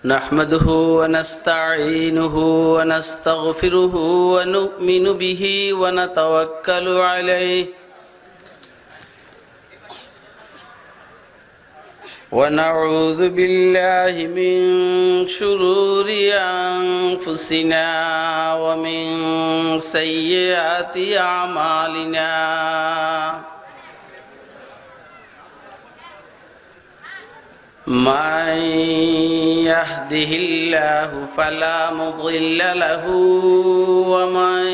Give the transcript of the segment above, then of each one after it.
نحمده ونستعينه ونستغفره ونؤمن به ونتوكل عليه ونعوذ بالله من شرور أنفسنا ومن سيئات أعمالنا من يهده الله فلا مضل له ومن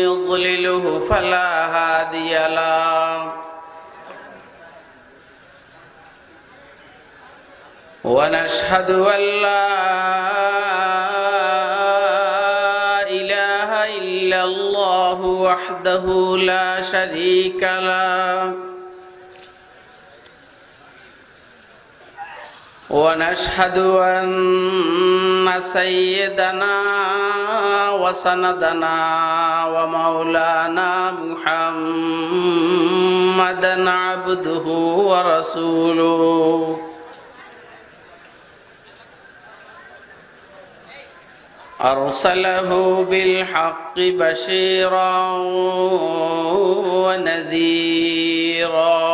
يضلله فلا هادي له ونشهد أن لا إله إلا الله وحده لا شريك له ونشهد أن سيدنا وسندنا ومولانا محمدا عبده ورسوله أرسله بالحق بشيرا ونذيرا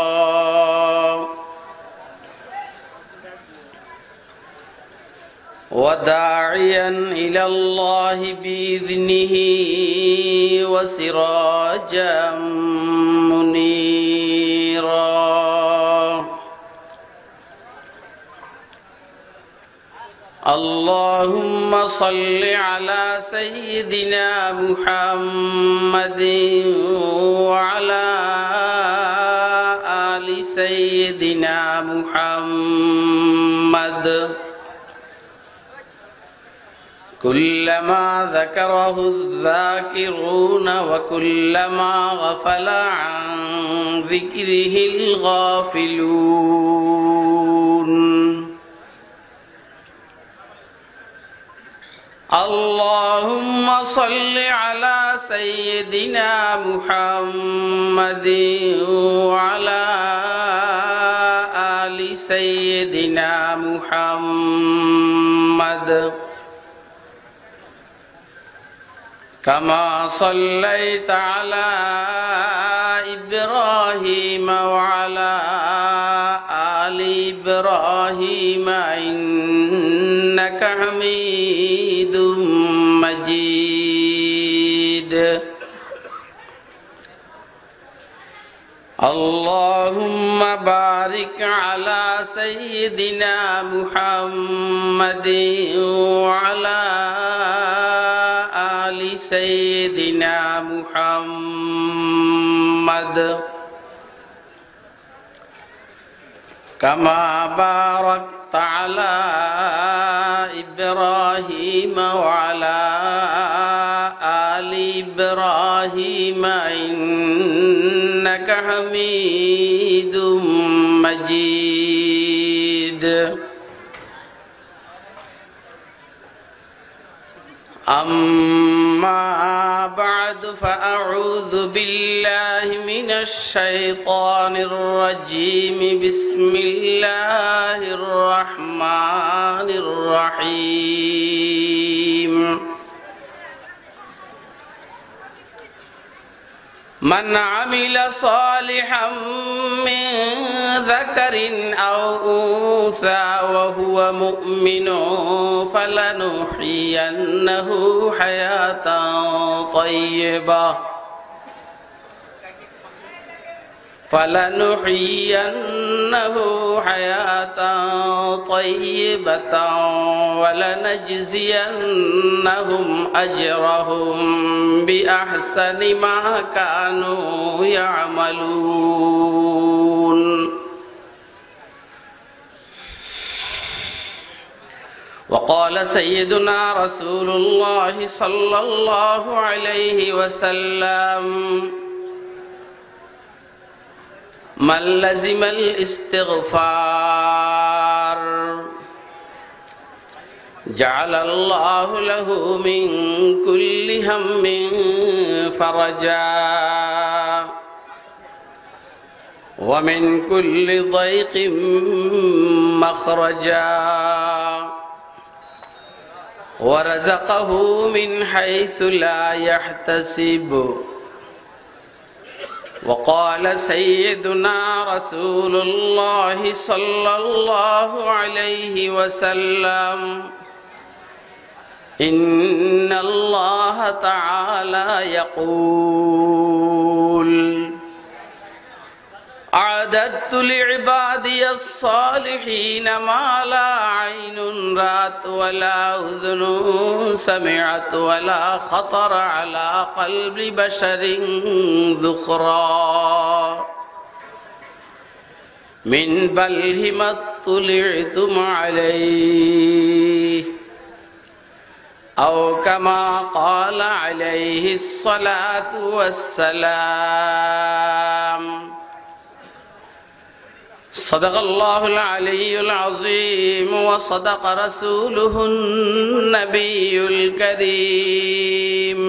وداعيا إلى الله بإذنه وسراجا منيرا اللهم صل على سيدنا محمد وعلى آل سيدنا محمد كلما ذكره الذاكرون وكلما غفل عن ذكره الغافلون اللهم صل على سيدنا محمد وعلى آل سيدنا محمد كما صليت على إبراهيم وعلى آل إبراهيم إنك حميد مجيد اللهم بارك على سيدنا محمد وعلى آل سيدنا محمد كما باركت على إبراهيم وعلى آل إبراهيم إنك حميد مجيد أما بعد فأعوذ بالله من الشيطان الرجيم بسم الله الرحمن الرحيم من عمل صالحا من ذكر أو أنثى وهو مؤمن فلنحيينه حياة طيبة ولنجزينهم أجرهم بأحسن ما كانوا يعملون وقال سيدنا رسول الله صلى الله عليه وسلم من لزم الاستغفار جعل الله له من كل هم فرجا ومن كل ضيق مخرجا ورزقه من حيث لا يحتسب وقال سيدنا رسول الله صلى الله عليه وسلم إن الله تعالى يقول أعددت لعبادي الصالحين ما لا عين رأت ولا أذن سمعت ولا خطر على قلب بشر ذخرا من بله ما اطلعتم عليه أو كما قال عليه الصلاة والسلام صدق الله العلي العظيم وصدق رسوله النبي الكريم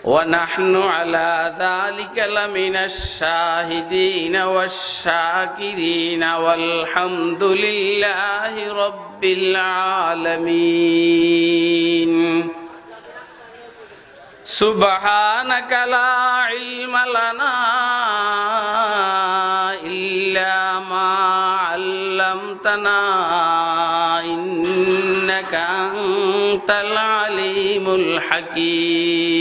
ونحن على ذلك لمن الشاهدين والشاكرين والحمد لله رب العالمين سبحانك لا علم لنا إلا ما علمتنا إنك أنت العليم الحكيم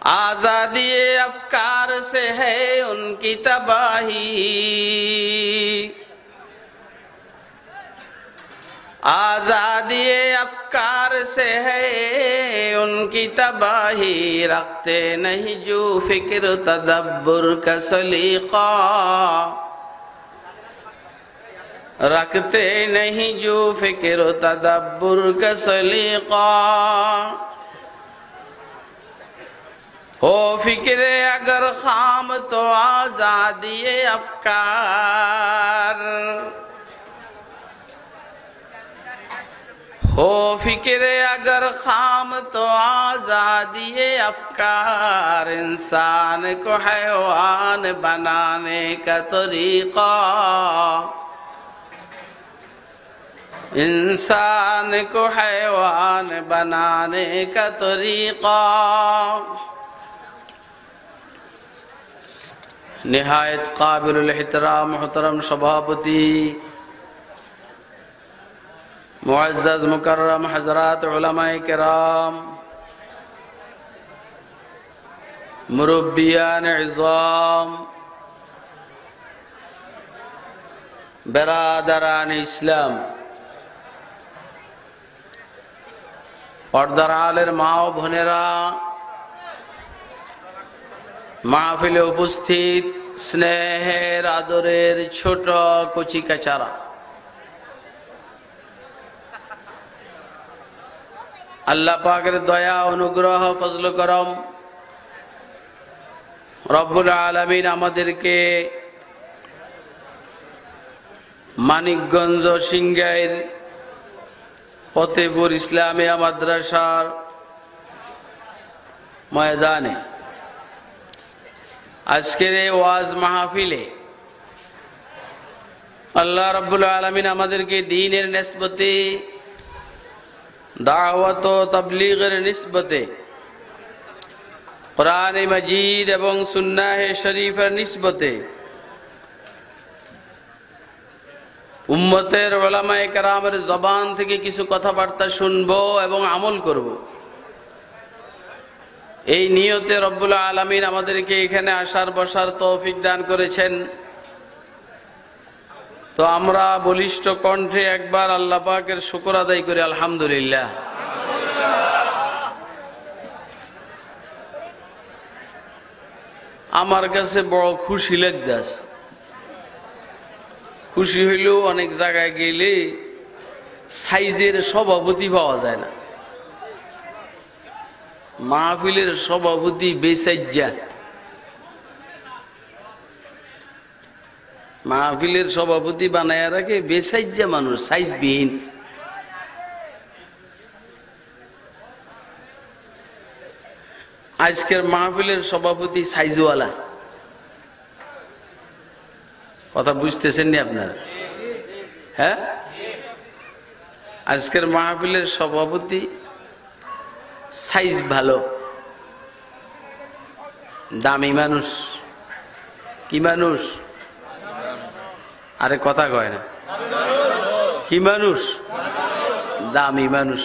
आजादी अफकार से है उनकी तबाही आजादी अफकार से है उनकी तबाही रखते नहीं जो फिक्र तदब्बुर का सलीका रखते नहीं जो फिक्र तदब्बुर का सलीका हो फिक्रे अगर खाम तो आजादी अफकार हो फिक्रे अगर खाम तो आजादी अफकार इंसान को हैवान बनाने का तरीका इंसान को हैवान बनाने का तरीका निहायत काबिल एहतराम मोहतरम सभापति मुअज़्ज़ज़ मुकर्रम हज़रात उलमाए किराम मुरब्बियान इज़ाम बेरादरान इस्लाम पर्दार आलेर मा ओ बोनेरा महफिले उपस्थित स्नेहेर आदरेर छोट कचि काचारा আল্লাহ পাকের দয়া অনুগ্রহ ফজল করম রব্বুল আলামিন আমাদেরকে মানিকগঞ্জ সিংগাইর ফতেপুর ইসলামিয়া মাদ্রাসার ময়দানে আজকের এই ওয়াজ মাহফিলে আল্লাহ রব্বুল আলামিন আমাদেরকে দ্বীনের নিসবতে दावत व तबलीगेर निस्बते कुरान मजीद एवं सुन्नाह शरीफेर निस्बते उम्मतेर उलामाए केरामेर जबान थेके किछु कथाबार्ता शुनबो एवं আমল करब এই নিয়তে রব্বুল আলামিন আমাদেরকে এখানে আসার বসার তৌফিক দান করেছেন তো আমরা বলিষ্ঠ কণ্ঠে একবার আল্লাহ পাকের শুকর আদায় করি আলহামদুলিল্লাহ আমার কাছে বড় খুশি লাগতেছে খুশি হইলেও অনেক জায়গায় গেলে সাইজের সভাপতি পাওয়া যায় না মাহফিলের সভাপতি বেসাইজ্জা মাহফিলের সভাপতি বানায় রাখে বেসাইজ্জা মানুষ সাইজবিহীন আজকের মাহফিলের সভাপতি সাইজওয়ালা কথা বুঝতেছেন নি আপনারা? হ্যাঁ, আজকের মাহফিলের সভাপতি সাইজ ভালো, দামি মানুষ। কি মানুষ? আরে কথা কয় না। কি মানুষ? দামি মানুষ।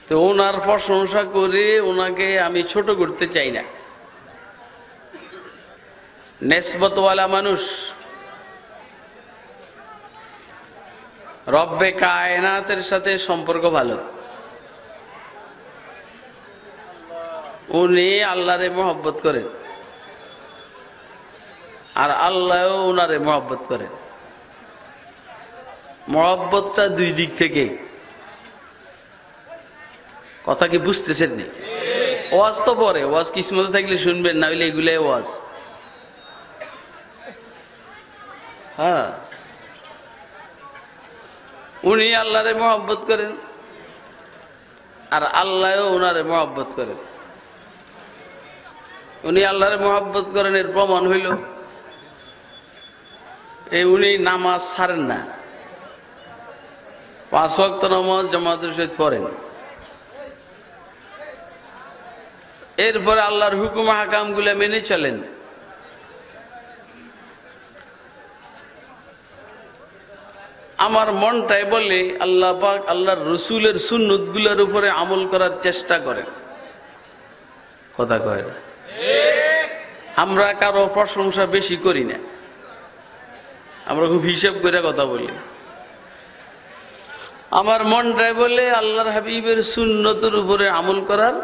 তো ওনার প্রশংসা করে ওনাকে আমি ছোট করতে চাই না। নেসবতওয়ালা মানুষ, রব্বে কায়নাতের সাথে সম্পর্ক ভালো। উনি আল্লাহরে মহব্বত করেন আর আল্লাহও ওনারে মহব্বত করেন। মহব্বতটা দুই দিক থেকে। কথা কি বুঝতেছেন নি? ওয়াজ তো পরে, ওয়াজ কিসমতে থাকলে শুনবেন, না হইলে এগুলাই ওয়াজ। হ্যাঁ, উনি আল্লাহরে মহব্বত করেন আর আল্লাহও ওনারে মহব্বত করেন। উনি আল্লাহরে মহব্বত করেন এর প্রমাণ হইল এই উনি নামাজ ছাড়েন না, 5 ওয়াক্ত নামাজ জামাতের সহিত পড়েন। এরপরে আল্লাহর হুকুম হাকাম গুলা মেনে চলেন। আমার মনটাই বলে আল্লাহ পাক আল্লাহর রসুলের সুন্নত গুলার উপরে আমল করার চেষ্টা করেন। কথা কয় না? আমরা কারো প্রশংসা বেশি করি না, আমরা খুব হিসাব করে কথা বলি। আমার মনটাই বলে আল্লাহর হাবিবের সুন্নতের উপরে আমল করার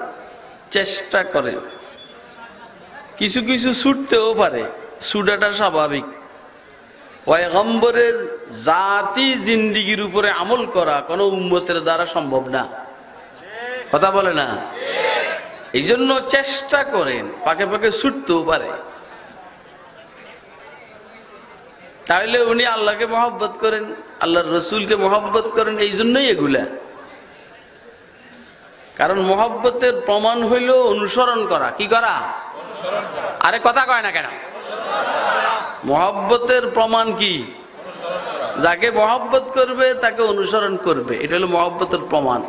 চেষ্টা করেন। কিছু কিছু ছুটতেও পারে, ছুটাটা স্বাভাবিক। পয়গম্বরের জাতি জিন্দিগির উপরে আমল করা কোন উম্মতের দ্বারা সম্ভব না। কথা বলে না? এই জন্য চেষ্টা করেন, পাকে পাকে ছুটতেও পারে। তাহলে উনি আল্লাহকে মহব্বত করেন, আল্লাহর রসুলকে মহব্বত করেন, এই জন্যই এগুলা। কারণ মহব্বতের প্রমাণ হইল অনুসরণ করা। কি করা? আরে কথা কয় না কেন? মহব্বতের প্রমাণ কি? যাকে মহব্বত করবে তাকে অনুসরণ করবে, এটা হলো মহব্বতের প্রমাণ।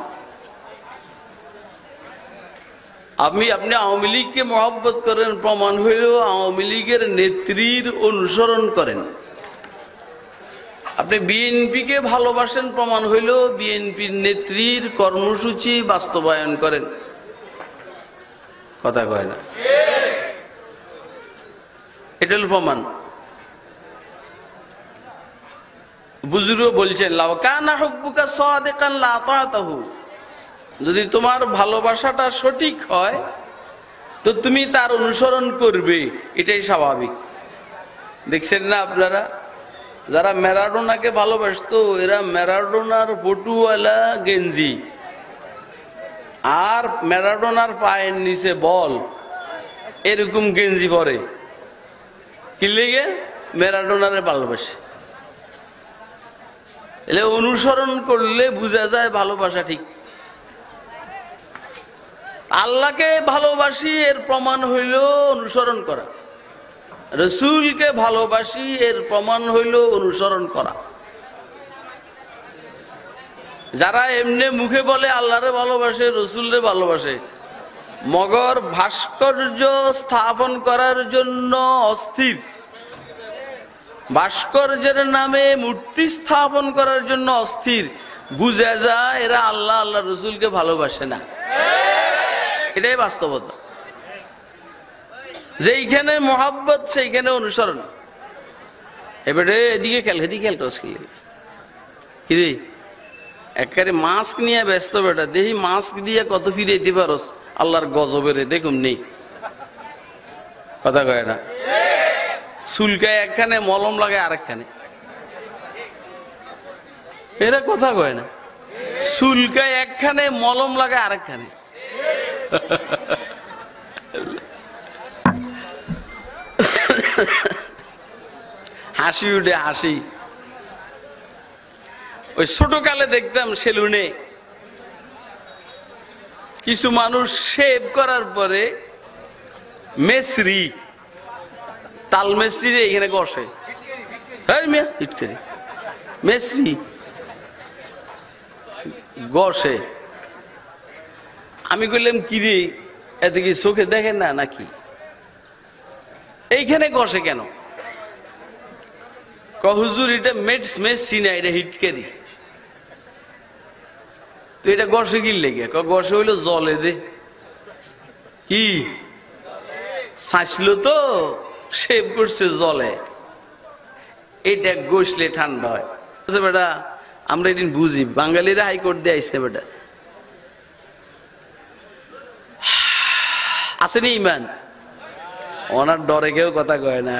আপনি আওয়ামী লীগকে মহব্বত করেন, প্রমাণ হইল আওয়ামী লীগের নেত্রীর অনুসরণ করেন। আপনি বিএনপিকে ভালোবাসেন, প্রমাণ হইল বিএনপির নেত্রীর কর্মসূচি বাস্তবায়ন করেন। কথা কয় না? এটা হল প্রমাণ। বুজুর্গ বলছেন লাউ কানা হুব্বুকা সাদিকান লা আতাতাহু, যদি তোমার ভালোবাসাটা সঠিক হয় তো তুমি তার অনুসরণ করবে, এটাই স্বাভাবিক। দেখছেন না আপনারা, যারা ম্যারাডোনাকে ভালোবাসতো এরা ম্যারাডোনার ফটুওয়ালা গেঞ্জি আর ম্যারাডোনার পায়ের নিচে বল এরকম গেঞ্জি পরে। কি লেগে? ম্যারাডোনারে ভালোবাসে। এলে অনুসরণ করলে বোঝা যায় ভালোবাসা ঠিক। আল্লাহকে ভালোবাসি এর প্রমাণ হইল অনুসরণ করা, রসুলকে ভালোবাসি এর প্রমাণ হইল অনুসরণ করা। যারা এমনি মুখে বলে আল্লাহরে ভালোবাসে, রসুলরে ভালোবাসে, মগর ভাস্কর্য স্থাপন করার জন্য অস্থির, ভাস্কর্যের নামে মূর্তি স্থাপন করার জন্য অস্থির, বুঝা যায় এরা আল্লাহ আল্লাহ রসুলকে ভালোবাসে না। এটাই বাস্তবতা। যেইখানে মহাব্বত সেইখানে অনুসরণ। এবারে এদিকে খেল, এদিকে খেল, টস খেলে কি রে একেবারে মাস্ক নিয়ে ব্যস্ত বেটা, দেখি মাস্ক দিয়ে কত ফিরে যেতে পারস আল্লাহর গজবের, দেখুন নেই। কথা কয় না? চুলকায় একখানে, মলম লাগায় আরেকখানে। এরা কথা কয় না। চুলকায় একখানে, মলম লাগায় আরেকখানে। হাসি উঠে হাসি। ওই ছোট কালে দেখতাম সেলুনে কিছু মানুষ শেভ করার পরে মেসরি তাল মেসরি রে এখানে বসে ইটকারি মেসরি গসে। আমি কইলাম কি রে এত কি চোখে দেখেন না নাকি এইখানে গসে কেন? হুজুর এটা মেসরি না, এটা হিটকারি। তো এটা গসে কি লেগে? গসে হইলো জলে দে কি ছাঁচলো তো সেভ করছে জলে, এটা গোসলে ঠান্ডা হয়। বেটা আমরা এদিন বুঝি, বাঙালিরা হাইকোর্ট দিয়ে আইস না বেটা, আসেনি ইমান? ওনার ডরে কেউ কথা কয় না,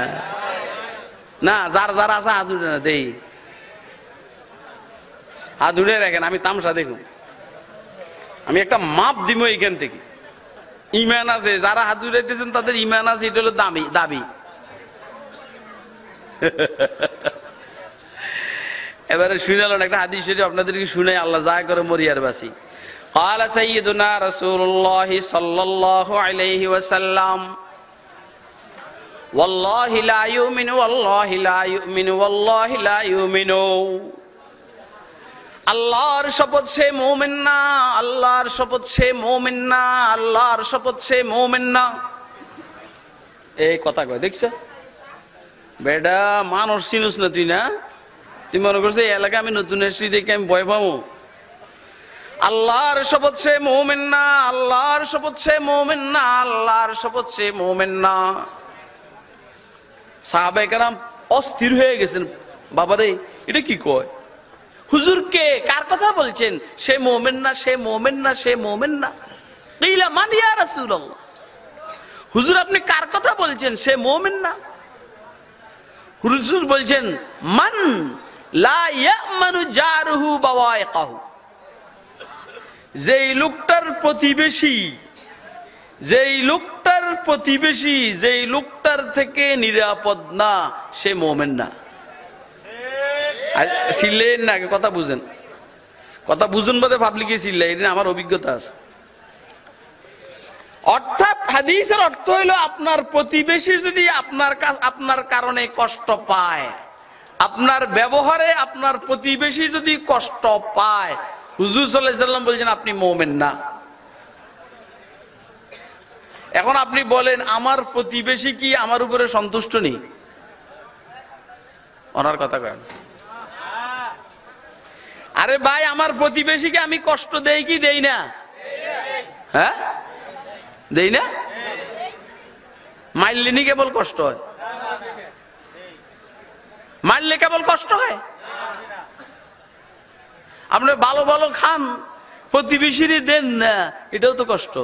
না যার যার আছে হাত উঠে না, দেই হাত উঠে রাখেন, আমি তামসা দেখুন, আমি একটা মাপ দিব এইখান থেকে। ইমান আছে, যারা হাত উঠাইতেছেন তাদের ইমান আছে, এটা হলো দাবি। এবারে শুনালেন একটা হাদিস শরীফ আপনাদেরকে শুনাই, আল্লাহ যা করে মরিয়ার বাসি। قال سيدنا رسول الله صلى الله عليه وسلم والله لا يؤمن والله لا يؤمن والله لا يؤمن। আল্লাহর শপথ সে মুমিন না, আল্লাহর শপথ সে মুমিন না, আল্লাহর শপথ সে মুমিন না। এই কথা কয় দেখছো বেটা, মানুষ চিনুস না তুই, না তুই মনে করছো এই এলাকা আমি নতুন এসেছি দেখে আমি ভয় পাবো? আল্লাহর শপথ সে মুমিন না, আল্লাহর শপথ সে মুমিন না, আল্লাহর শপথ সে মুমিন না। সাহাবায়ে কেরাম অস্থির হয়ে গেছেন, বাবারে এটা কি কয়? হুজুর কে, কার কথা বলছেন? সে মুমিন না, সে মুমিন না, সে মুমিন না। কিলা মান ইয়া রাসূলুল্লাহ, হুজুর আপনি কার কথা বলছেন? সে মুমিন না। হুজুর বলছেন মান লা ইয়ামানু জারুহু বাওয়াইকাহু, যেই লোকটার প্রতিবেশী, যেই লোকটার প্রতিবেশী যেই লোকটার থেকে নিরাপদ না, সে মুমিন না। চিল্লেন না, কথা বুঝেন, কথা বুঝুন বলে পাবলিকে চিল্লে, এটা আমার অভিজ্ঞতা আছে। অর্থাৎ হাদিসের অর্থ হইল আপনার প্রতিবেশী যদি আপনার কারণে কষ্ট পায়, আপনার ব্যবহারে আপনার প্রতিবেশী যদি কষ্ট পায়, হুজুর সাল্লাল্লাহু আলাইহি ওয়াসাল্লাম বলছেন আপনি মুমিন না। এখন আপনি বলেন আমার প্রতিবেশী কি আমার উপরে সন্তুষ্ট নেই? ওনার কথা কেন? আরে ভাই, আমার প্রতিবেশীকে আমি কষ্ট দেই কি দেই না? হ্যাঁ দেই না? মারলে নি কেবল কষ্ট হয়? মারলে কেবল কষ্ট হয়? আপনি ভালো ভালো খান, প্রতিবেশীরই দেন না, এটাও তো কষ্ট।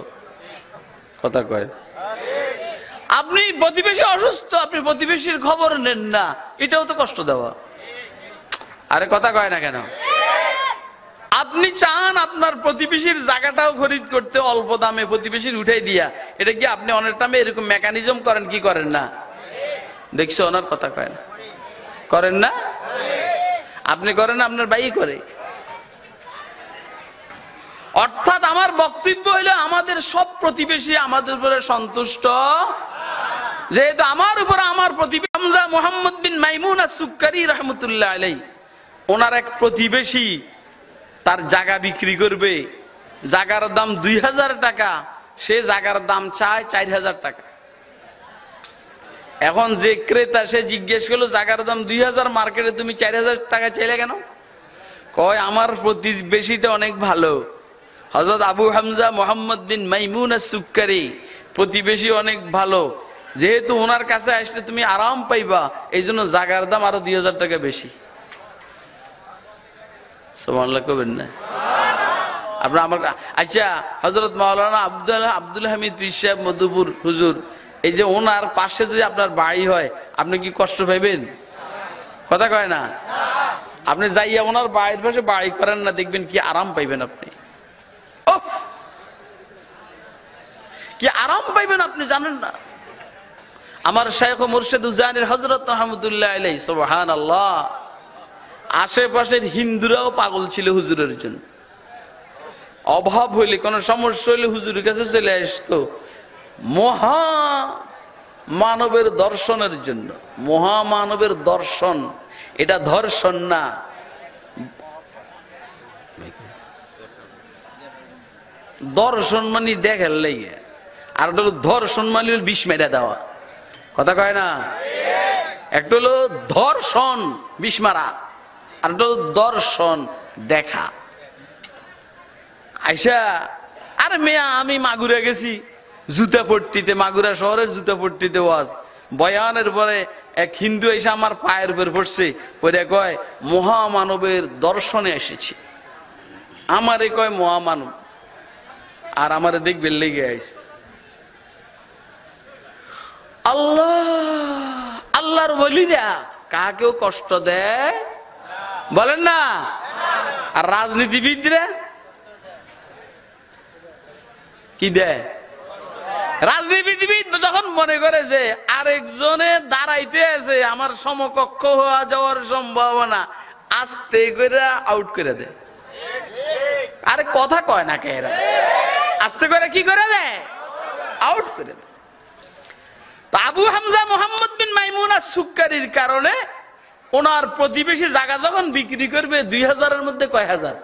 কথা কয়। আপনি প্রতিবেশী অসুস্থ, আপনি প্রতিবেশীর খবর নেন না, এটাও তো কষ্ট দেওয়া। আরে কথা কয় না কেন? আপনি চান আপনার প্রতিবেশীর জায়গাটাও খরিদ করতে অল্প দামে, প্রতিবেশীর উঠাই দিয়া, এটা কি আপনি অনেক টাইমে এরকম মেকানিজম করেন কি করেন না? দেখছো ওনার কথা কয় না, করেন না? আপনি করেন, আপনার ভাই করে। অর্থাৎ আমার বক্তব্য হইলো আমাদের সব প্রতিবেশী আমাদের উপরে সন্তুষ্ট, যেহেতু আমার উপরে আমার প্রতিবেশী হামজা মুহাম্মদ বিন মাইমুন আস-সুক্কারি রাহমাতুল্লাহ আলাইহি, ওনার এক প্রতিবেশী তার জায়গা বিক্রি করবে, জায়গার দাম 2000 টাকা, সে জায়গার দাম চায় 4000 টাকা। এখন যে ক্রেতা সে জিজ্ঞেস করলো জায়গার দাম 2000, মার্কেটে তুমি 4000 টাকা চাইলে কেন? কয় আমার প্রতিবেশীটা অনেক ভালো, হযরত আবু হামজা মুহাম্মদ বিন মাইমুন আস-সুক্কারি, প্রতিবেশী অনেক ভালো, যেহেতু ওনার কাছে আসলে তুমি আরাম পাইবা, এই জন্য জায়গার দাম আরো 2000 টাকা বেশি। সুবহানাল্লাহ কবেন না আপনার? আমার আচ্ছা, হযরত মাওলানা আব্দুল হামিদ পীর সাহেব মধুপুর হুজুর, এই যে ওনার পাশে যদি আপনার বাড়ি হয়, আপনি কি কষ্ট পাইবেন? কথা কয় না? আপনি যাইয়া ওনার বাড়ির পাশে বাড়ি করেন না, দেখবেন কি আরাম পাইবেন আপনি, কি আরাম পাইবেন আপনি জানেন না। আমার শাইখ ও মুর্শিদ উজানির হযরত রাহমাতুল্লাহ আলাইহি, সুবহানাল্লাহ, আশেপাশের হিন্দুরাও পাগল ছিল হুজুরের জন্য। অভাব হইলে, কোন সমস্যা হইলে হুজুরের কাছে চলে আসতো। মহা মানবের দর্শনের জন্য। মহামানবের দর্শন, এটা ধর্ষণ না। দর্শন মানে দেখার লেগে, আর একটা হলো ধর্ষণ মানে বিষ মেরা দেওয়া। কথা কয় না? একটা হলো ধর্ষণ বিষ মারা, আর একটা হলো দর্শন দেখা। আইসা আরে মেয়া আমি মাগুরা গেছি জুতা পট্টিতে, মাগুরা শহরের জুতা পট্টিতে ওয়াজ বয়ানের পরে এক হিন্দু এসে আমার পায়ের উপর পড়ছে, পরে কয় মহামানবের দর্শনে এসেছি। আমারে কয় মহামানব, আর আমারে দেখবে লেগে আইছে। আল্লাহ, আল্লাহর ওলিরা কাকেও কষ্ট দেয় বলেন না? আর রাজনীতিবিদরা কি দেয়? রাজনীতিবিদ যখন মনে করে যে আরেকজনে দাঁড়াইতে আছে আমার সমকক্ষ হওয়া যাওয়ার সম্ভাবনা, আস্তে করে আউট করে দেয়। আরে কথা কয় না কে? আস্তে করে কি করে দেয়? আউট করে দেয়। আবু হামজা মুহাম্মদ বিন মাইমুন আস-সুক্কারির কারণে ওনার প্রতিবেশী জায়গা যখন বিক্রি করবে 2000-এর মধ্যে কয় হাজার?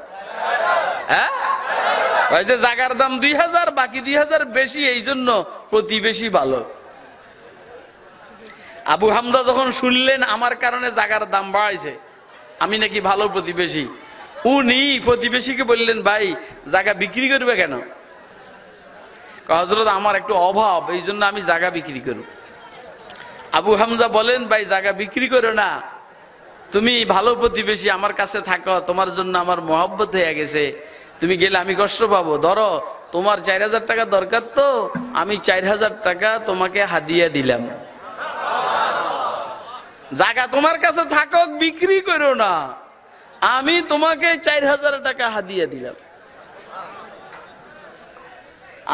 হ্যাঁ, যে জায়গার দাম 2000, বাকি 2000 বেশি, এই জন্য প্রতিবেশী ভালো। আবু হামজা যখন শুনলেন আমার কারণে জায়গার দাম বাড়াইছে, আমি নাকি ভালো প্রতিবেশী, উনি প্রতিবেশীকে বললেন ভাই জায়গা বিক্রি করবে কেন? হযরত আমার একটু অভাব, এই জন্য আমি জায়গা বিক্রি করব। আবু হামজা বলেন ভাই জায়গা বিক্রি করো না, তুমি ভালো প্রতিবেশী, আমার কাছে থাকো, তোমার জন্য আমার মহব্বত হয়ে গেছে, তুমি গেলে আমি কষ্ট পাবো। ধরো তোমার 4000 টাকা দরকার, তো আমি 4000 টাকা তোমাকে হাদিয়া দিলাম। জায়গা তোমার কাছে থাকুক, বিক্রি করো না, আমি তোমাকে 4000 টাকা হাদিয়া দিলাম।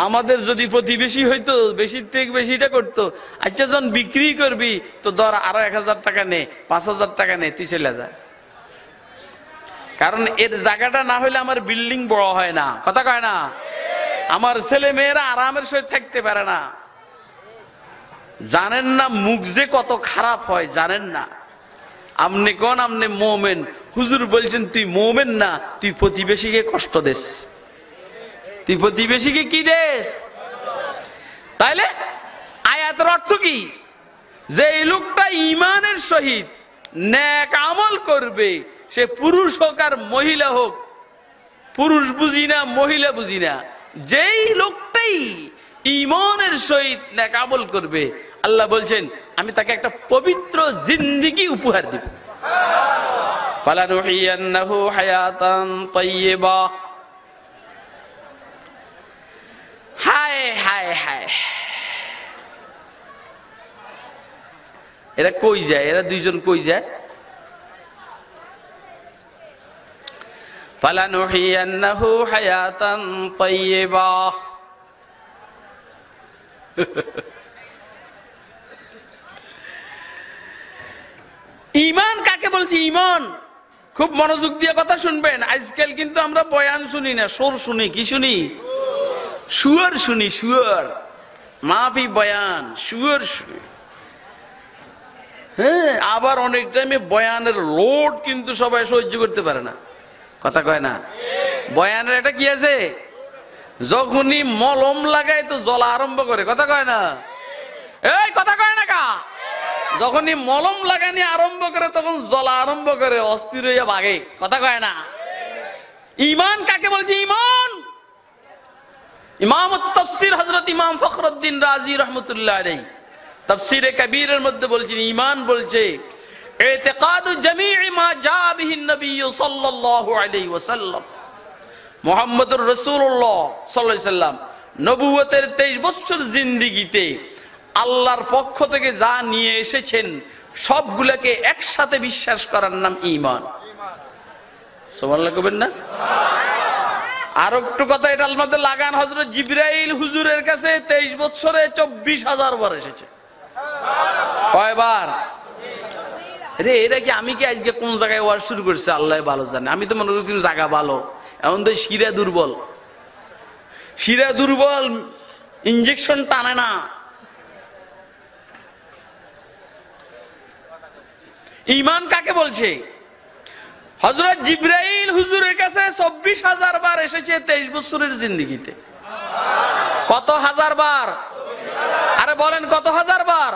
আমাদের যদি প্রতিবেশী হইতো বেশি থেকে বেশিটা করতো, আচ্ছা যখন বিক্রি করবি তো ধর আরো 1000 টাকা নে, 5000 টাকা নে, তুই চলে যা। কারণ এর জায়গাটা না হলে আমার বিল্ডিং বড় হয় না। কথা কয় না? আমার ছেলে মেয়েরা আরামের সহিত থাকতে পারে না। জানেন না মুখ যে কত খারাপ হয়, জানেন না? আপনি কোন আপনি মোমেন, হুজুর বলছেন তুই মোমেন না, তুই প্রতিবেশীকে কষ্ট দেস, তুই প্রতিবেশীকে কি দেস? তাইলে আয়াতের অর্থ কি? যে এই লোকটা ঈমানের সহিত নেক আমল করবে, সে পুরুষ হোক আর মহিলা হোক, পুরুষ বুঝি না মহিলা বুঝি না, যেই লোকটাই ঈমানের সহিত নেক আমল করবে, আল্লাহ বলছেন আমি তাকে একটা পবিত্র জিন্দেগি উপহার দেব। ফালানুহিয়ান্নাহু হায়াতান তাইয়্যিবা। হায় হায় হায়, এরা কই যায়? এরা দুইজন কই যায়? ফালানুহিয়ান্নাহু হায়াতান তাইয়্যিবা। ঈমান কাকে বলছি? ঈমান খুব মনোযোগ দিয়ে কথা শুনবেন। আজকাল কিন্তু আমরা বয়ান শুনি না, সুর শুনি। কি শুনি? সুর শুনি, সুর। মাফি বয়ান, সুর শুনি। হ্যাঁ, আবার অনেক টাইমে বয়ানের লোড কিন্তু সবাই সহ্য করতে পারে না। কথা কয় না? বয়ানের এটা কি আছে, যখনই মলম লাগায় তো জ্বলা আরম্ভ করে। কথা কয় না? এই কথা কয় না কা? যখনই মলম লাগানি আরম্ভ করে তখন জ্বলা আরম্ভ করে, অস্থির হইয়া ভাগে। কথা কয় না? ঈমান কাকে বলছে? ঈমান ইমাম তাফসীর হযরত ইমাম ফখরুদ্দীন রাজি রাহমাতুল্লাহ আলাইহি তাফসীরে কবীরের মধ্যে বলছেন, ঈমান বলছে ইতিকাদু জামিই মা জা বিহি নবী সাল্লাল্লাহু আলাইহি ওয়াসাল্লাম। মুহাম্মদুর রাসূলুল্লাহ সাল্লাল্লাহু আলাইহি সাল্লাম নবুয়তের 23 বছর জিন্দেগিতে আল্লাহর পক্ষ থেকে যা নিয়ে এসেছেন সবগুলোকে একসাথে বিশ্বাস করার নাম ঈমান। সুবহানাল্লাহ কইবেন না? আর একটু কথা এটার মধ্যে লাগান, হযরত জিবরাইল হুজুরের কাছে 23 বছরে 24,000 বার এসেছে। কয়বার? রে এটা কি আমি কি আজকে কোন জায়গায় ওয়াজ শুরু করছে আল্লাহ ভালো জানে। আমি তো মনে করছিলাম জায়গা ভালো, এখন তো শিরা দুর্বল। শিরা দুর্বল, ইনজেকশন টানে না। ঈমান কাকে বলছে? হযরত জিবরাইল হুজুরের কাছে 24,000 বার এসেছে 23 বছরের জিন্দেগিতে। কত হাজার বার? আরে বলেন কত হাজার বার?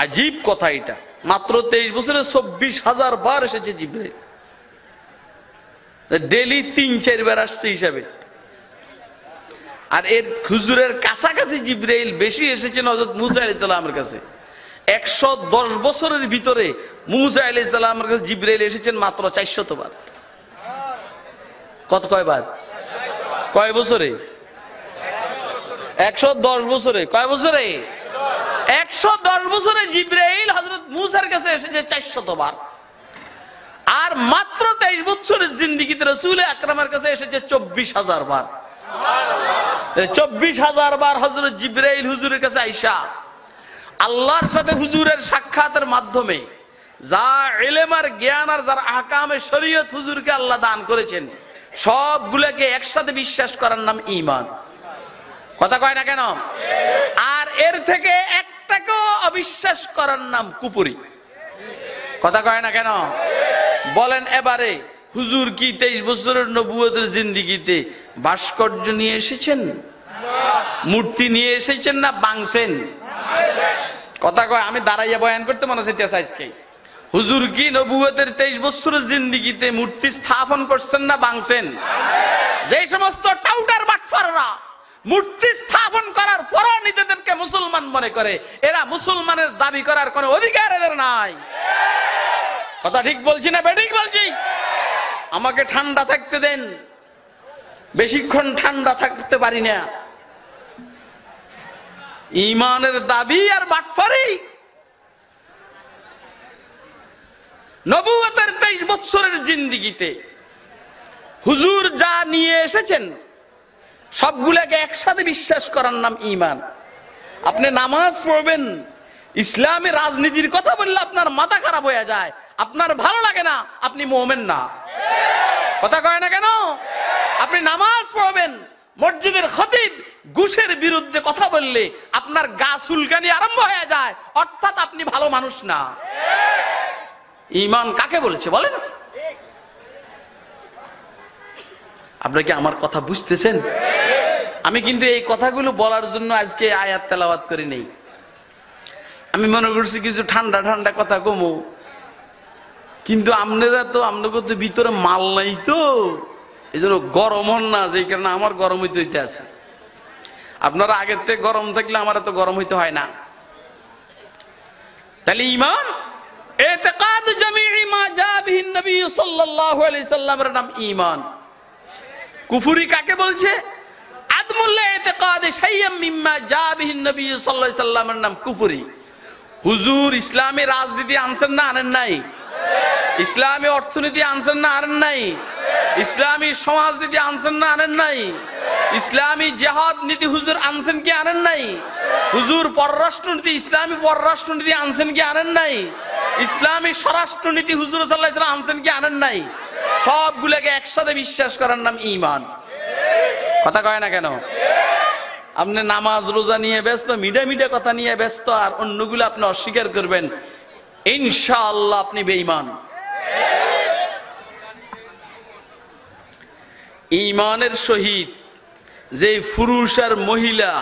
আজীব কথা এটা, মাত্র 23 বছরে 24,000 বার এসেছে জিবরাইল। ডেলি 3-4 বার আসছে হিসাবে। আর এর হুজুরের কাছাকাছি জিবরাইল বেশি এসেছেন হযরত মুসা আলাইহিস সালামের কাছে। 110 বছরের ভিতরে মুসা আলাইহিস সালামের কাছে জিবরাইল এসেছেন মাত্র 400 বার। কয়বার? কয় বছরে? 110 বছরে। কয় বছরে? 110 বছরে জিবরাইল হযরত মুসার কাছে এসেছে 400 বার। আর মাত্র 23 বছরের জিন্দেগিতে রাসূল আকরামের কাছে এসেছে 24,000 বার। 24,000 বার হযরত জিবরাইল হুজুরের কাছে আইসা আল্লাহর সাথে হুজুরের সাক্ষাতের মাধ্যমে যা ইলম আর জ্ঞান আর যার আহকামে শরীয়ত হুজুরকে আল্লাহ দান করেছেন সবগুলোকে একসাথে বিশ্বাস করার নাম ঈমান। কথা কয় না কেন? আর এর থেকে একটাকেও অবিশ্বাস করার নাম কুফরি। কথা কয় না কেন? বলেন এবারে হুজুর কি 23 বছরের নবুয়তের জিন্দেগিতে ভাস্কর্য নিয়ে এসেছেন, মূর্তি নিয়ে এসেছেন না বাংছেন? কথা কয়, আমি দাঁড়াইয়া বয়ান করতে মনে চাইতেছে আজকে। হুজুর কি নবুয়তের 23 বছরের জিন্দেগিতে মূর্তি স্থাপন করছেন না বাংছেন? যে সমস্ত টাউটার বাটপাররা মূর্তি স্থাপন করার পরও নিজেদেরকে মুসলমান মনে করে, এরা মুসলমানের দাবি করার কোনো অধিকার এদের নাই। কথা ঠিক বলছি না বেঠিক বলছি? আমাকে ঠান্ডা থাকতে দেন, বেশিক্ষণ ঠান্ডা থাকতে পারি না। ঈমানের দাবি আর বাটপারি। নবুয়তের 23 বছরের জিন্দেগিতে হুজুর যা নিয়ে এসেছেন সবগুলাকে একসাথে বিশ্বাস করার নাম ঈমান। আপনি নামাজ পড়বেন, ইসলামী রাজনীতির কথা বললে আপনার মাথা খারাপ হয়ে যায়, আপনার ভালো লাগে না, আপনি মুমিন না। কথা কয় না কেন? আপনি নামাজ পড়বেন, মসজিদের খতিব ঘুষের বিরুদ্ধে কথা বললে আপনার গা চুলকানি আরম্ভ হয়ে যায়, অর্থাৎ আপনি ভালো মানুষ না। ঈমান কাকে বলেছে বলেন? আপনারা কি আমার কথা বুঝতেছেন? আমি কিন্তু এই কথাগুলো বলার জন্য আজকে আয়াত তেলাওয়াত করি নেই। আমি মনে করছি কিছু ঠান্ডা ঠান্ডা কথা কমো, কিন্তু আপনারা তো আপনাকে তো ভিতরে মাল নাই, তো এই জন্য গরম হন না, যে কারণে আমার গরম হইতে হইতে আছে। আপনারা আগের থেকে গরম থাকলে আমার তো গরম হইতে হয় না। তাহলে ঈমান ইতিকাদ জামিই মা জা বিহি নবী সাল্লাল্লাহু আলাইহি সাল্লামের নাম ঈমান। কুফরি কাকে বলছে? আদমুল ইতিকাদ শাইয়্যাম মিম্মা জা বিহি নবী সাল্লাল্লাহু আলাইহি সাল্লামের নাম কুফরি। হুজুর ইসলামী রাজনীতি আনছেন না আনেন নাই? ইসলামী অর্থনীতি আনছেন না আনেন নাই? ইসলামী সমাজনীতি আনছেন না আনেন নাই? ইসলামী জিহাদ নীতি হুজুর আনছেন কি আনেন নাই? হুজুর পররাষ্ট্রনীতি, ইসলামী পররাষ্ট্রনীতি আনছেন কি আনেন নাই? ইসলামী স্বরাষ্ট্রনীতি হুজুর সাল্লাল্লাহু আলাইহি ওয়াসাল্লাম আনছেন কি আনেন নাই? সবগুলোকে একসাথে বিশ্বাস করার নাম ঈমান। কথা কয় না কেন? আপনি নামাজ রোজা নিয়ে ব্যস্ত, মিডা মিডা কথা নিয়ে ব্যস্ত, আর অন্যগুলো আপনি অস্বীকার করবেন, ইনশাআল্লাহ আপনি বেঈমান। ঈমানের সহিত যে পুরুষ আর মহিলা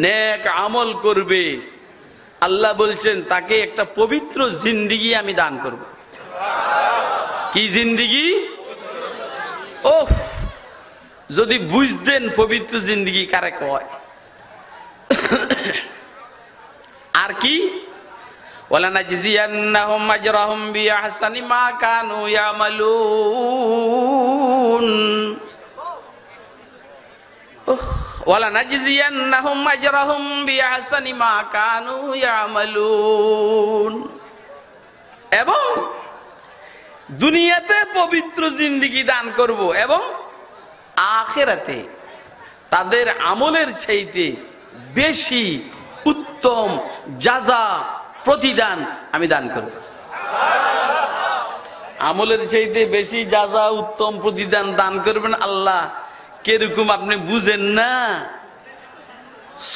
নেক আমল করবে, আল্লাহ বলছেন তাকে একটা পবিত্র জিন্দেগি আমি দান করব। কি জিন্দেগি? ওহ, যদি বুঝতেন পবিত্র জিন্দেগি কারে কয়। আর কি? ওয়ালানাজজিয়ান্নাহুম আজরাহুম বিআহসানি মা কানু ইয়ামালুন। ওয়ালানাজজিয়ান্নাহুম আজরাহুম বিআহসানি মা কানু ইয়ামালুন। এবং দুনিয়াতে পবিত্র জিন্দেগি দান করব, এবং আখিরাতে তাদের আমলের চাইতে বেশি উত্তম জাযা প্রতিদান আমি দান করব। আমলের চাইতে বেশি জাযা উত্তম প্রতিদান দান করবেন আল্লাহ। কিরকম আপনি বুঝেন না?